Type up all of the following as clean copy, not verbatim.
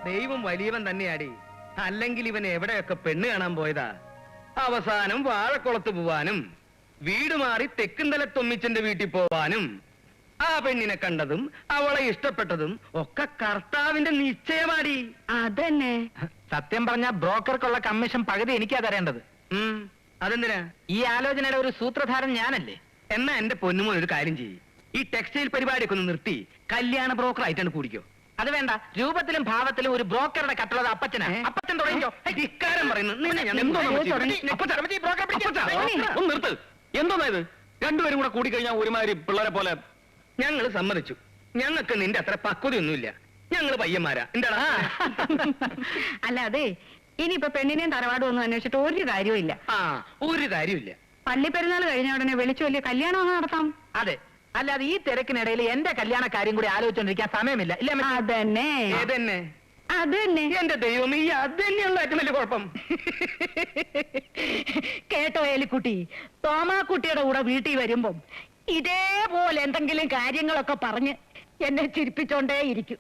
ദൈവം വലിയവൻ തന്നെയാടി. അല്ലെങ്കിൽ ഇവൻ എവിടെയൊക്കെ പെണ്ണ് കാണാൻ പോയതാ. അവസാനം വാഴക്കുളത്ത് പോവാനും വീട് മാറി തെക്കുംതല തൊമ്മിച്ചന്റെ വീട്ടിൽ പോവാനും ആ പെണ്ണിനെ കണ്ടതും അവളെ ഇഷ്ടപ്പെട്ടതും ഒക്കെ കർത്താവിന്റെ നിശ്ചയമാടി. അതന്നെ. സത്യം പറഞ്ഞ ബ്രോക്കർക്കുള്ള കമ്മീഷൻ പകുതി എനിക്കാ തരേണ്ടത്. അതെന്തിനാ? ഈ ആലോചനയുടെ ഒരു സൂത്രധാരൻ ഞാനല്ലേ. എന്നാ എന്റെ പൊന്നുമോൻ ഒരു കാര്യം ചെയ്യും, ഈ ടെക്സ്റ്റൈൽ പരിപാടിയൊക്കെ ഒന്ന് നിർത്തി കല്യാണ ബ്രോക്കർ ആയിട്ടാണ് കൂടിക്കോ. അത് വേണ്ട, രൂപത്തിലും ഭാവത്തിലും ഒരു ബ്രോക്കറുടെ കട്ടുള്ളത് അപ്പച്ചനാ. അപ്പച്ചൻ തുടങ്ങിക്കോ. ധിക്കാരം പറയുന്നു. നിർത്ത്. എന്തോന്നാ ഇത്? രണ്ടുപേരും കൂടെ കൂടിക്കഴിഞ്ഞാൽ ഒരുമാതിരി പിള്ളേരെ പോലെ. ഞങ്ങൾ സമ്മതിച്ചു. ഞങ്ങൾക്ക് നിന്റെ അത്ര പക്വതയൊന്നുമില്ല. ഞങ്ങള് പയ്യന്മാരാ. എന്താടാ? അല്ല അതെ, ഇനിയിപ്പൊ പെണ്ണിനെയും തറവാടും ഒന്നും അന്വേഷിച്ചിട്ട് ഒരു കാര്യവും ഒരു കാര്യമില്ല. പള്ളിപ്പെരുന്നാൾ കഴിഞ്ഞ ഉടനെ വിളിച്ചു വലിയ കല്യാണം ഒന്ന് നടത്താം. അതെ, അല്ലാതെ ഈ തിരക്കിനിടയിൽ എന്റെ കല്യാണ കാര്യം കൂടി ആലോചിച്ചോണ്ടിരിക്കാൻ സമയമില്ല. ഇല്ല അതന്നെ ഏതന്നെ? അതന്നെ. എന്റെ ദൈവം, ഈ അത് തന്നെയുള്ള ഏറ്റവും വലിയ കുഴപ്പം. കേട്ടോ ഏലിക്കുട്ടി, തോമാക്കുട്ടിയുടെ കൂടെ വീട്ടിൽ വരുമ്പം ഇതേപോലെ എന്തെങ്കിലും കാര്യങ്ങളൊക്കെ പറഞ്ഞ് എന്നെ ചിരിപ്പിച്ചോണ്ടേ ഇരിക്കും.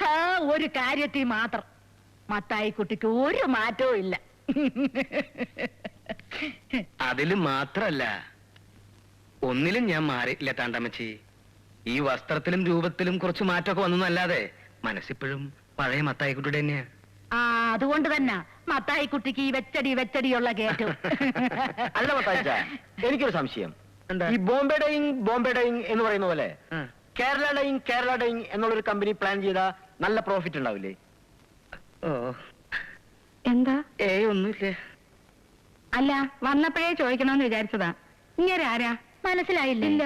ആ ഒരു കാര്യത്തിൽ മാത്രം മത്തായി കുട്ടിക്ക് ഒരു മാറ്റവും ഇല്ല. അതിലും മാത്രല്ല, ഒന്നിലും ഞാൻ മാറിയില്ല താണ്ടമ്മച്ചി. ഈ വസ്ത്രത്തിലും രൂപത്തിലും കുറച്ച് മാറ്റമൊക്കെ വന്നല്ലാതെ മനസ്സിപ്പോഴും പഴയ മത്തായിക്കുട്ടിയുടെ തന്നെയാ. അതുകൊണ്ട് തന്നെ മത്തായി കുട്ടിക്ക് ഈ വെച്ചടിയുള്ള കേട്ടു. അല്ല മത്തായിച്ച, എനിക്കൊരു സംശയം. ഈ ബോംബെ ഡൈയിങ് എന്ന് പറയുന്ന പോലെ കേരള ഡൈയിങ് എന്നുള്ളൊരു കമ്പനി പ്ലാൻ ചെയ്താ നല്ല പ്രോഫിറ്റ് ഉണ്ടാവില്ലേ? എന്താ? ഒന്നുമില്ലേ. അല്ല, വന്നപ്പോഴേ ചോദിക്കണമെന്ന് വിചാരിച്ചതാ. ഇങ്ങനെ ആരാ മനസ്സിലായില്ല?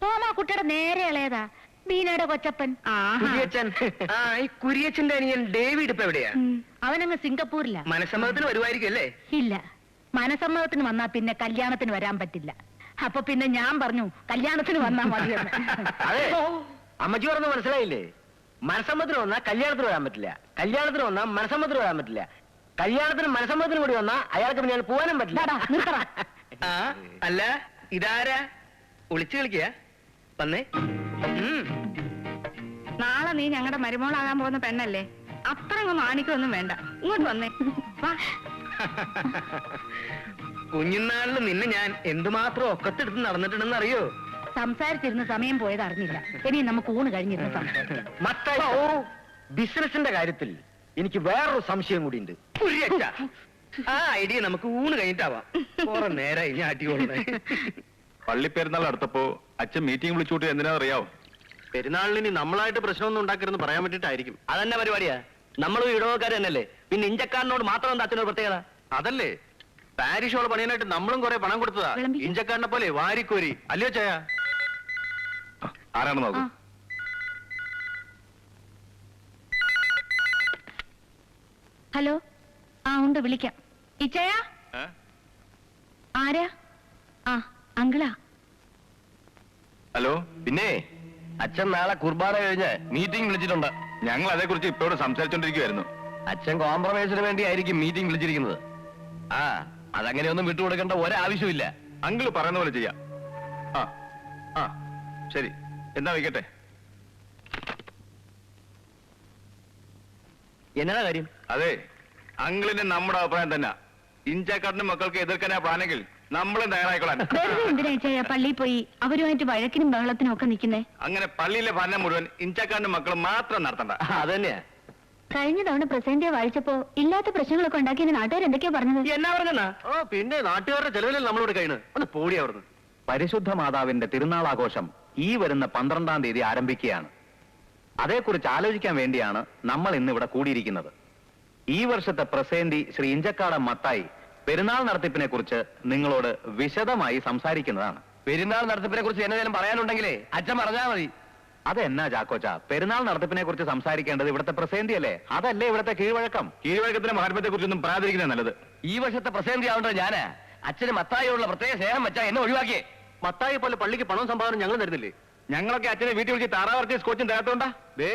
തോമാക്കുട്ടിയുടെ നേരെ ഇളയതാ, ബീനയുടെ കൊച്ചപ്പൻ. ഈ കുരിയച്ചന്റെ അനിയൻ ഡേവിഡ് ഇപ്പൊ എവിടെയാ? അവനങ്ങ് സിംഗപ്പൂരില. മനസമ്മതത്തിന് വരുമായിരിക്കും അല്ലേ? ഇല്ല, മനസമ്മതത്തിന് വന്നാ പിന്നെ കല്യാണത്തിന് വരാൻ പറ്റില്ല. അപ്പൊ പിന്നെ ഞാൻ പറഞ്ഞു കല്യാണത്തിന് വന്നാ മതിയെന്ന്. അമ്മച്ചി പറഞ്ഞ മനസ്സിലായില്ലേ? മനസമ്മതത്തിന് വന്നാ കല്യാണത്തിന് വരാൻ പറ്റില്ല, കല്യാണത്തിന് വന്നാ മനസമ്മതത്തിന് വരാൻ പറ്റില്ല, കല്യാണത്തിന് മനസമ്മതത്തിന് കൂടി വന്നാ അയാൾക്ക് പിന്നെ പോകാനും പറ്റില്ല. അല്ല, ഇതാരാ ഒളിച്ചു കളിക്കുക? വന്നേ. നാളെ നീ ഞങ്ങളുടെ മരുമോളാകാൻ പോകുന്ന പെണ്ണല്ലേ, അത്ര അങ്ങ് മാണിക്കൊന്നും വേണ്ട. ഇങ്ങോട്ട് വന്നേ. കുഞ്ഞുനാളിൽ നിന്നെ ഞാൻ എന്തുമാത്രം ഒക്കത്തെടുത്ത് നടന്നിട്ടുണ്ടെന്ന് അറിയോ? സംസാരിച്ചിരുന്ന സമയം പോയത് അറിഞ്ഞില്ല. ഇനി നമുക്ക് ഊണ് കഴിഞ്ഞിരുന്ന സംസാരിക്കാം. ബിസിനസിന്റെ കാര്യത്തിൽ എനിക്ക് വേറൊരു സംശയം കൂടി ഉണ്ട്. ആ ഐഡിയ നമുക്ക് ഊണ് കഴിഞ്ഞിട്ടാവാം. കുറെ നേരായി ഞാൻ അടികൊള്ളേ. പള്ളിപ്പെരുന്നാൾ അടുത്തപ്പോ അച്ഛൻ മീറ്റിംഗ് വിളിച്ചുകൂട്ടി എന്തിനാ അറിയാവോ? പെരുന്നാളിന് നമ്മളായിട്ട് പ്രശ്നമൊന്നും ഉണ്ടാക്കരുതെന്ന് പറയാൻ വേണ്ടിട്ടായിരിക്കും. അതന്നെ പരിപാടിയാ. നമ്മളും ഇടവക്കാർ തന്നെയല്ലേ, പിന്നെ ഇഞ്ചക്കാരനോട് മാത്രം എന്താ അച്ഛനോട് പ്രത്യേകത? അതല്ലേ, പാരിഷ് ഹോൾ പണിയാനായിട്ട് നമ്മളും കുറെ പണം കൊടുത്തതാ. ഇഞ്ചക്കാരനെ പോലെ വാരിക്കോരി അല്ലയോ ചായ? ആരാണ് നോക്കൂ. ഹലോ, ഉണ്ട്, വിളിക്കാം. ഇച്ചയ ആരാ? അങ്കിളാ. ഹലോ. പിന്നെ അച്ഛൻ നാളെ കുർബാന കഴിഞ്ഞ് മീറ്റിംഗ് വിളിച്ചിട്ടുണ്ട്. ഞങ്ങൾ അതേക്കുറിച്ച് ഇപ്പോഴും സംസാരിച്ചോണ്ടിരിക്കുവായിരുന്നു. അച്ഛൻ കോംപ്രമൈസിന് വേണ്ടി ആയിരിക്കും മീറ്റിംഗ് വിളിച്ചിരിക്കുന്നത്. അതങ്ങനെയൊന്നും വിട്ടുകൊടുക്കേണ്ട ഒരാവശ്യമില്ല. അങ്കിള് പറയുന്ന പോലെ ചെയ്യാം. ശരി, എന്നാ വയ്ക്കട്ടെ. എന്നതാ കാര്യം? അതെ, അങ്കിളിന്റെ നമ്മുടെ അഭിപ്രായം തന്നെ. ഇഞ്ചക്കാട്ടിനും മക്കൾക്ക് എതിർക്കാനാ പ്ലാനെങ്കിൽ നമ്മളും തയ്യാറായിക്കൊള്ളാൻ. എന്തിനാ പള്ളിയിൽ പോയി അവരുമായിട്ട് വഴക്കിനും ബഹളത്തിനും ഒക്കെ നിൽക്കുന്നേ? അങ്ങനെ പള്ളിയിലെ ഭരണം മുഴുവൻ ഇഞ്ചക്കാട്ടിനും മക്കളും മാത്രം നടത്തണ്ട. അതന്നെയാ. കഴിഞ്ഞ തവണ പ്രസന്റിയെ വായിച്ചപ്പോ ഇല്ലാത്ത പ്രശ്നങ്ങളൊക്കെ ഉണ്ടാക്കി നാട്ടുകാർ എന്തൊക്കെയാ പറഞ്ഞത്? എന്നാ പറഞ്ഞാ? പിന്നെ നാട്ടുകാരുടെ ചെലവിൽ നമ്മളോട് കഴിയണ്. ഒന്ന് പോടി അവിടുന്ന്. പരിശുദ്ധ മാതാവിന്റെ തിരുനാളാഘോഷം ഈ വരുന്ന 12-ാം തീയതി ആരംഭിക്കുകയാണ്. അതേക്കുറിച്ച് ആലോചിക്കാൻ വേണ്ടിയാണ് നമ്മൾ ഇന്ന് ഇവിടെ കൂടിയിരിക്കുന്നത്. ഈ വർഷത്തെ പ്രസേന്തി ശ്രീ ഇഞ്ചക്കാടൻ മത്തായി പെരുന്നാൾ നടത്തിപ്പിനെ കുറിച്ച് നിങ്ങളോട് വിശദമായി സംസാരിക്കുന്നതാണ്. പെരുന്നാൾ നടത്തിപ്പിനെ കുറിച്ച് എന്തെങ്കിലും പറയാനുണ്ടെങ്കിലേ അച്ഛൻ പറഞ്ഞാൽ മതി. അതെന്നാ ചാക്കോച്ച, പെരുന്നാൾ നടത്തിപ്പിനെ കുറിച്ച് സംസാരിക്കേണ്ടത് ഇവിടുത്തെ പ്രസേന്തി അല്ലേ? അതല്ലേ ഇവിടുത്തെ കീഴ്വഴക്കം? കീഴ്വഴക്കത്തിന്റെ മഹാത്മ്യത്തെ കുറിച്ചൊന്നും പറയാതിരിക്കുന്നത് നല്ലത്. ഈ വർഷത്തെ പ്രസേന്തി ആവേണ്ടത് ഞാനാ. അച്ഛന് മത്തായിയോടുള്ള പ്രത്യേക സ്നേഹം വെച്ചാ എന്നെ ഒഴിവാക്കിയേ. മത്തായി പോലെ പള്ളിക്ക് പണവും സംഭാവന ഞങ്ങൾ തരുന്നില്ലേ? ഞങ്ങളൊക്കെ അച്ഛനെ വീട്ടിൽ വിളിച്ച് താറാവർത്തി സ്കോച്ചും തരാത്തോണ്ടാ. ദേ,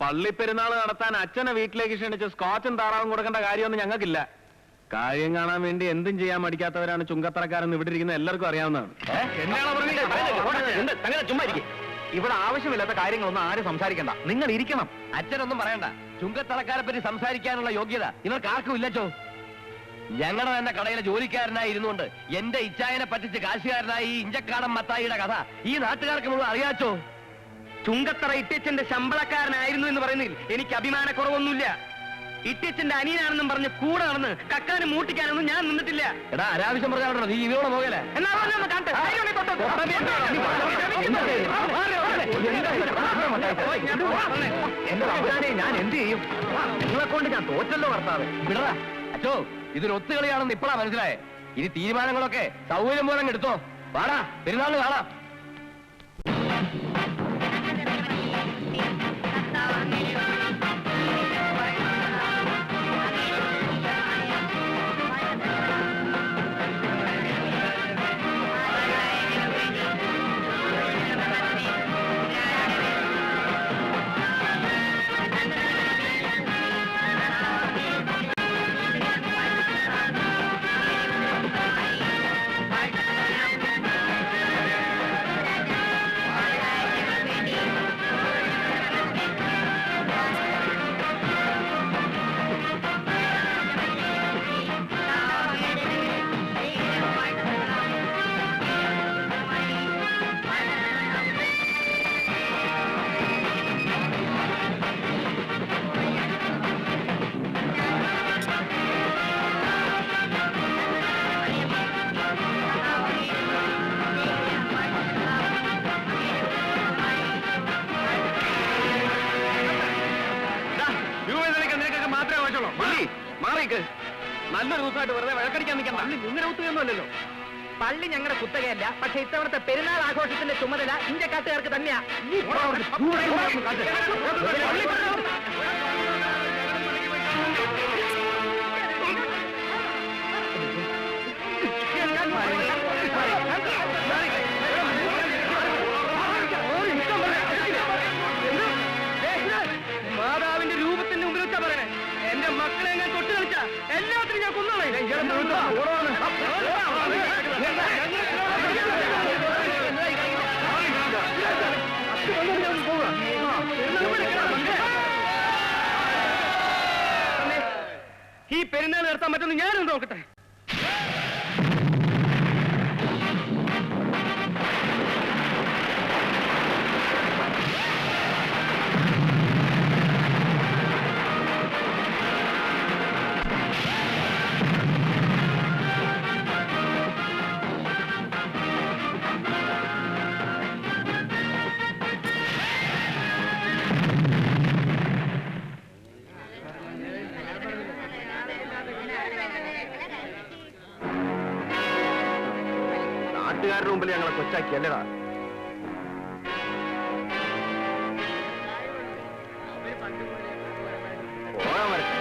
പള്ളി പെരുന്നാൾ നടത്താൻ അച്ഛനെ വീട്ടിലേക്ക് ക്ഷണിച്ച് സ്കോച്ചും താറാവും കൊടുക്കേണ്ട കാര്യമൊന്നും ഞങ്ങൾക്കില്ല. കാര്യം കാണാൻ വേണ്ടി എന്തും ചെയ്യാൻ മടിക്കാത്തവരാണ് ചുങ്കത്തറക്കാരെന്ന് ഇവിടെ ഇരിക്കുന്ന എല്ലാവർക്കും അറിയാവുന്നതാണ്. ചുമ്മാ ഇരിക്കും. ഇവിടെ ആവശ്യമില്ലാത്ത കാര്യങ്ങളൊന്നും ആരും സംസാരിക്കണ്ട. നിങ്ങൾ ഇരിക്കണം. അച്ഛനൊന്നും പറയണ്ട. ചുങ്കത്തറക്കാരെ പറ്റി സംസാരിക്കാനുള്ള യോഗ്യത ഇവർക്ക് ആർക്കും ഇല്ലച്ചോ. ഞങ്ങളുടെ തന്നെ കടയിലെ ജോലിക്കാരനായി ഇരുന്നുകൊണ്ട് എന്റെ ഇച്ചായനെ പറ്റിച്ച് കാശുകാരനായി ഈ ഇഞ്ചക്കാടൻ മത്തായിയുടെ കഥ ഈ നാട്ടുകാർക്ക് മുഴുവൻ അറിയാച്ചോ. ചുങ്കത്തറ ഇട്ടിച്ചന്റെ ശമ്പളക്കാരനായിരുന്നു എന്ന് പറയുന്നതിൽ എനിക്ക് അഭിമാനക്കുറവൊന്നുമില്ല. ഇട്ടിച്ചന്റെ അനിയനാണെന്നും പറഞ്ഞ് കൂടെ നടന്ന് കക്കാനും മൂട്ടിക്കാനൊന്നും ഞാൻ നിന്നിട്ടില്ല. എടാ അനാവശ്യം പറഞ്ഞാൽ നീ ഇവരോട് പോകലേ. എന്നാ പറഞ്ഞൊന്ന് കാണട്ടെ. ധൈര്യമുണ്ടെങ്കിൽ എന്റെ അവസാനെ ഞാൻ എന്ത് ചെയ്യും? നിങ്ങളെ കൊണ്ട് ഞാൻ തോറ്റല്ലോ ഭർത്താവ്. വിടറാ അച്ചോ, ഇതൊരു ഒത്തുകളിയാണെന്ന് ഇപ്പഴാ മനസ്സിലായേ. ഇനി തീരുമാനങ്ങളൊക്കെ സൗകര്യം പോലെ അങ്ങ് എടുത്തോ. വാടാ, പെരുന്നാളിന് കാണാം. മാത്രമേ ആവശ്യമുള്ളൂ. മാറിക്ക്. നല്ലൊരു ദിവസമായിട്ട് വെറുതെ വഴക്കടിക്കാൻ നിൽക്കണ്ട. നിങ്ങളുടെ കുത്തുകയൊന്നും അല്ലല്ലോ. പള്ളി ഞങ്ങളുടെ കുത്തകയല്ല, പക്ഷെ ഇത്തവണത്തെ പെരുന്നാൾ ആഘോഷത്തിന്റെ ചുമതല ഇന്ത്യക്കാട്ടുകാർക്ക് തന്നെയാ. മാതാവിന്റെ രൂപത്തിന്റെ മുമ്പിൽ വെച്ചാ പറയണേ. എന്റെ മക്കളെ ഞാൻ തൊട്ട് കളിച്ച എല്ലാത്തിനും ഞാൻ കൊന്നോളേ. ഈ പെരുന്നാൾ നടത്താൻ പറ്റുന്ന ഞാനൊന്ന് നോക്കട്ടെ. നാട്ടുകാരുടെ മുമ്പിൽ ഞങ്ങളെ കൊച്ചാക്കി അല്ലേടാ. പോകാൻ വരട്ടെ.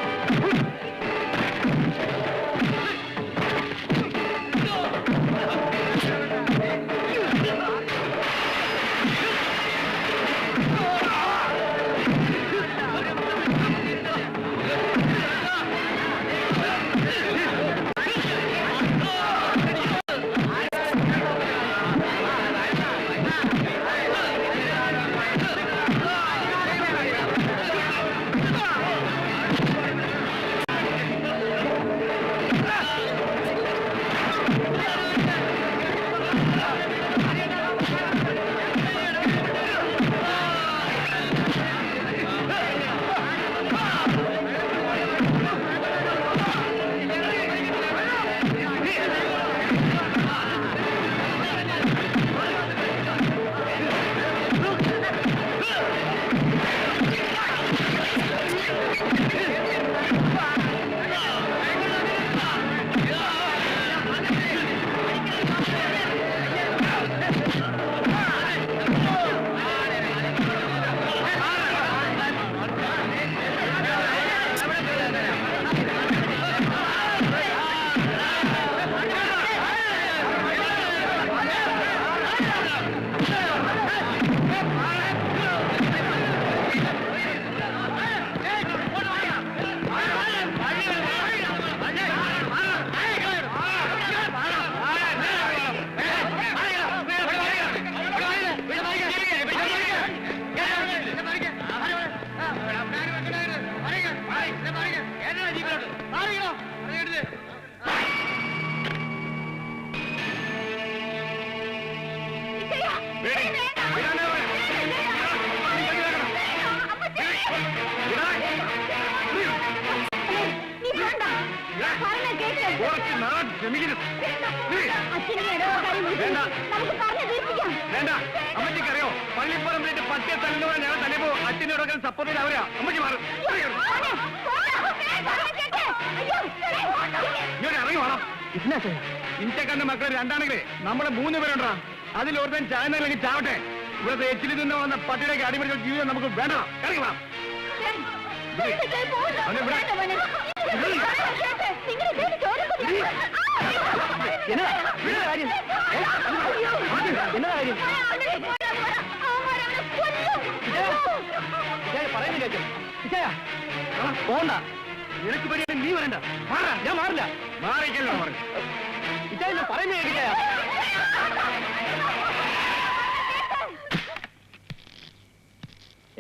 ക്ഷമിക്കണം അച്ഛനെ ഇടവകാര്യം വിളിച്ച് വേണ്ട. നമുക്ക് പറഞ്ഞു തീർപ്പിക്കാം. വേണ്ട അമ്മച്ചിക്കറിയോ പള്ളിപ്പറമ്പിലിട്ട് പട്ടിയെ തല്ലുന്നവരെ ഞങ്ങൾ തല്ലിപ്പോ അച്ഛനോടൊക്കെ സപ്പോർട്ട് ചെയ്ത് അവരാ അമ്മച്ചി മാറും മോനെ, മോനെ, പറഞ്ഞേക്ക്. അയ്യോ, ഇങ്ങോട്ട് ഇറങ്ങി വേണം ഇഞ്ചക്കാരന്റെ മക്കൾ രണ്ടാണെങ്കിലേ നമ്മളെ 3 പേരുണ്ടാ അതിലൊരുത്തൻ ചായന്നല്ലെങ്കിൽ ചാവട്ടെ ഇവിടുത്തെ എച്ചിൽ നിന്ന് വന്ന പട്ടിയുടെ അടിമറിച്ച ജീവിതം നമുക്ക് വേണ്ട ഇറങ്ങി വേണം മോനെ, പോകണ്ട. അവനെ ഇവിടെ. വേണ്ട, മോനെ. കേട്ട്, നിങ്ങളെ പേടിച്ച് ഓരോരുത്തരും. എന്നതാ കാര്യം എന്നതാ കാര്യം പറയുന്നില്ല ഇച്ചയ പോണ്ട നിനക്ക് പരിപാടി നീ വരണ്ട മാറാ ഞാൻ മാറില്ല മാറിക്കല്ലോ പറഞ്ഞു ഇച്ചയ ഞാൻ പറയുന്നത് കേൾക്കിച്ചയ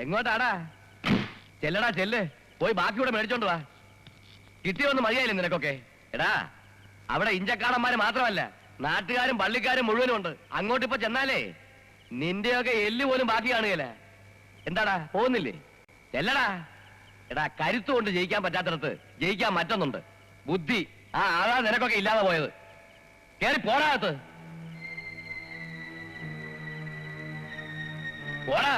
എങ്ങോട്ടാടാ ചെല്ലടാ ചെല്ല് പോയി ബാക്കിയൂടെ മേടിച്ചോണ്ട് വാ കിട്ടിയൊന്നും മതിയായില്ലേ നിനക്കൊക്കെ എടാ അവിടെ ഇഞ്ചക്കാടന്മാര് മാത്രമല്ല നാട്ടുകാരും പള്ളിക്കാരും മുഴുവനും ഉണ്ട് അങ്ങോട്ടിപ്പോ ചെന്നാലേ നിന്റെയൊക്കെ എല്ല് പോലും ബാക്കി കാണുകയല്ല എന്താടാ പോകുന്നില്ലേ ചെല്ലടാ എടാ കരുത്ത് കൊണ്ട് ജയിക്കാൻ പറ്റാത്തിടത്ത് ജയിക്കാൻ മറ്റൊന്നുണ്ട് ബുദ്ധി അതാ നിനക്കൊക്കെ ഇല്ലാതെ പോയത് കേറി പോടാകത്ത് പോടാ